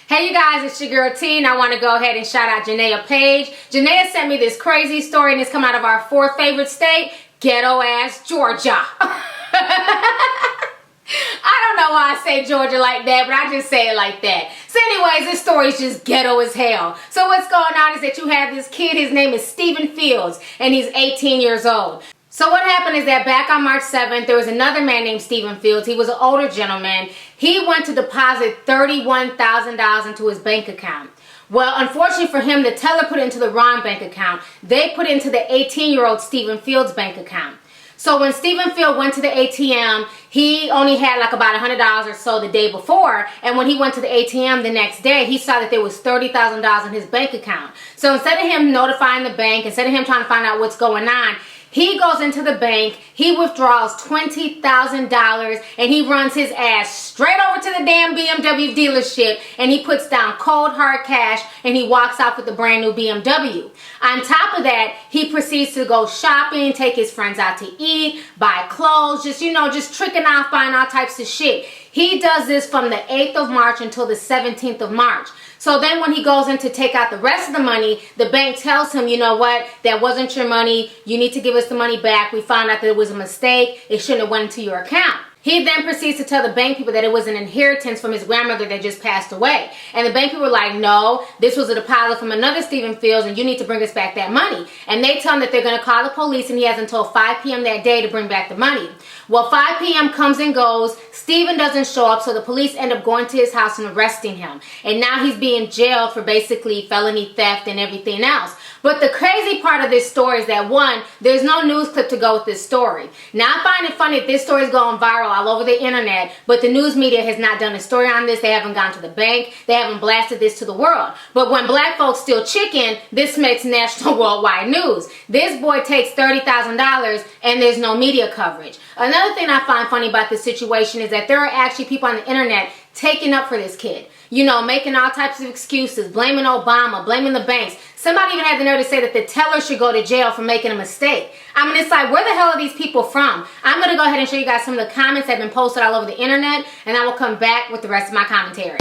Hey you guys, it's your girl Teen. I want to go ahead and shout out Janaea Page. Janaea sent me this crazy story and it's come out of our fourth favorite state, ghetto ass Georgia. I don't know why I say Georgia like that, but I just say it like that. So anyways, this story is just ghetto as hell. So what's going on is that you have this kid, his name is Stephen Fields, and he's 18 years old. So what happened is that back on March 7th, there was another man named Stephen Fields. He was an older gentleman. He went to deposit $31,000 into his bank account. Well, unfortunately for him, the teller put it into the wrong bank account. They put it into the 18-year-old Stephen Fields' bank account. So when Stephen Field went to the ATM, he only had like about $100 or so the day before. And when he went to the ATM the next day, he saw that there was $30,000 in his bank account. So instead of him notifying the bank, instead of him trying to find out what's going on, he goes into the bank, he withdraws $20,000, and he runs his ass straight over to the damn BMW dealership, and he puts down cold hard cash, and he walks out with a brand new BMW. On top of that, he proceeds to go shopping, take his friends out to eat, buy clothes, just tricking off, buying all types of shit. He does this from the 8th of March until the 17th of March. So then when he goes in to take out the rest of the money, the bank tells him, you know what, that wasn't your money. You need to give us the money back. We found out that it was a mistake. It shouldn't have went into your account. He then proceeds to tell the bank people that it was an inheritance from his grandmother that just passed away. And the bank people were like, no, this was a deposit from another Stephen Fields and you need to bring us back that money. And they tell him that they're going to call the police and he has until 5 p.m. that day to bring back the money. Well, 5 p.m. comes and goes. Stephen doesn't show up, so the police end up going to his house and arresting him. And now he's being jailed for basically felony theft and everything else. But the crazy part of this story is that, one, there's no news clip to go with this story. Now, I find it funny that this story is going viral all over the internet, but the news media has not done a story on this. They haven't gone to the bank. They haven't blasted this to the world. But when black folks steal chicken, this makes national worldwide news. This boy takes $30,000 and there's no media coverage. Another thing I find funny about this situation is that there are actually people on the internet taking up for this kid. You know, making all types of excuses, blaming Obama, blaming the banks. Somebody even had the nerve to say that the teller should go to jail for making a mistake. I mean, it's like, where the hell are these people from? I'm going to go ahead and show you guys some of the comments that have been posted all over the internet, and I will come back with the rest of my commentary.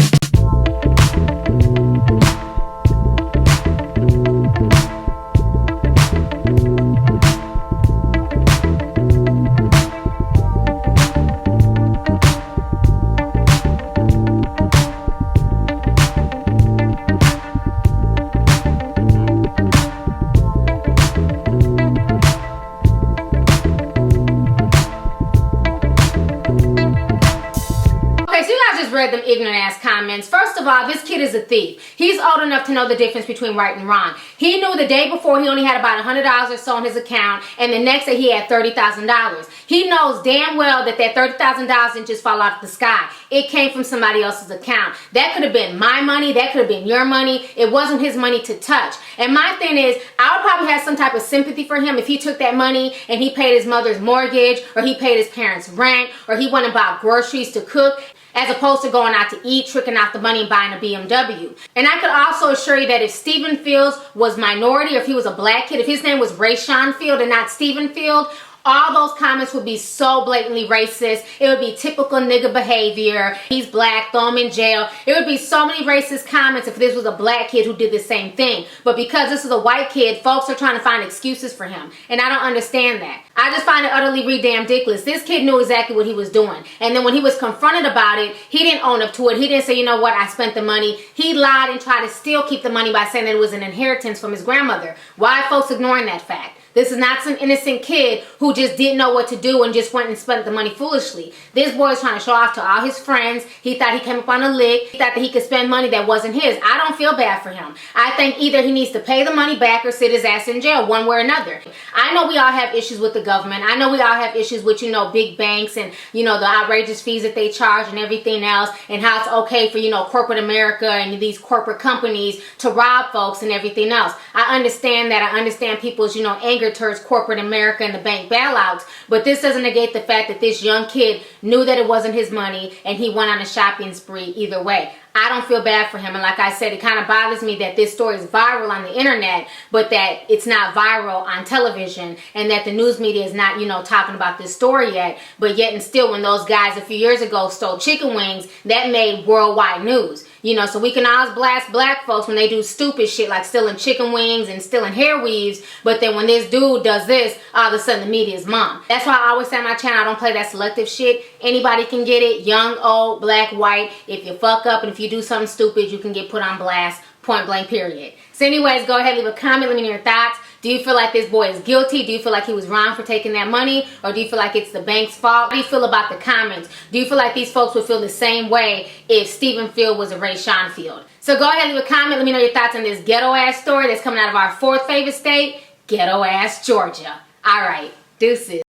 Read them ignorant ass comments. First of all, this kid is a thief. He's old enough to know the difference between right and wrong. He knew the day before he only had about $100 or so in his account, and the next day he had $30,000. He knows damn well that that $30,000 didn't just fall out of the sky. It came from somebody else's account. That could have been my money. That could have been your money. It wasn't his money to touch. And my thing is, I would probably have some type of sympathy for him if he took that money and he paid his mother's mortgage, or he paid his parents' rent, or he went and bought groceries to cook, as opposed to going out to eat, tricking out the money and buying a BMW. And I could also assure you that if Stephen Fields was minority, or if he was a black kid, if his name was Rayshawn Field and not Stephen Field, all those comments would be so blatantly racist. It would be typical nigga behavior. He's black, throw him in jail. It would be so many racist comments if this was a black kid who did the same thing. But because this is a white kid, folks are trying to find excuses for him. And I don't understand that. I just find it utterly ridiculous. This kid knew exactly what he was doing. And then when he was confronted about it, he didn't own up to it. He didn't say, you know what, I spent the money. He lied and tried to still keep the money by saying that it was an inheritance from his grandmother. Why are folks ignoring that fact? This is not some innocent kid who just didn't know what to do and just went and spent the money foolishly. This boy is trying to show off to all his friends. He thought he came up on a lick. He thought that he could spend money that wasn't his. I don't feel bad for him. I think either he needs to pay the money back or sit his ass in jail, one way or another. I know we all have issues with the government. I know we all have issues with, big banks and, the outrageous fees that they charge and everything else, and how it's okay for, corporate America and these corporate companies to rob folks and everything else. I understand that. I understand people's, anger towards corporate America and the bank bailouts, but this doesn't negate the fact that this young kid knew that it wasn't his money and he went on a shopping spree either way. I don't feel bad for him, and like I said, it kind of bothers me that this story is viral on the internet, but that it's not viral on television, and that the news media is not, talking about this story yet. But yet and still, when those guys a few years ago stole chicken wings, that made worldwide news. You know, so we can always blast black folks when they do stupid shit like stealing chicken wings and stealing hair weaves, but then when this dude does this, all of a sudden the media's mom. That's why I always say on my channel, I don't play that selective shit. Anybody can get it, young, old, black, white. If you fuck up and if you do something stupid, you can get put on blast, point blank, period. So anyways, go ahead, leave a comment, let me know your thoughts. Do you feel like this boy is guilty? Do you feel like he was wrong for taking that money? Or do you feel like it's the bank's fault? How do you feel about the comments? Do you feel like these folks would feel the same way if Stephen Field was a Ray Sean Field? So go ahead, leave a comment, let me know your thoughts on this ghetto ass story that's coming out of our 4th favorite state, ghetto ass Georgia. Alright, deuces.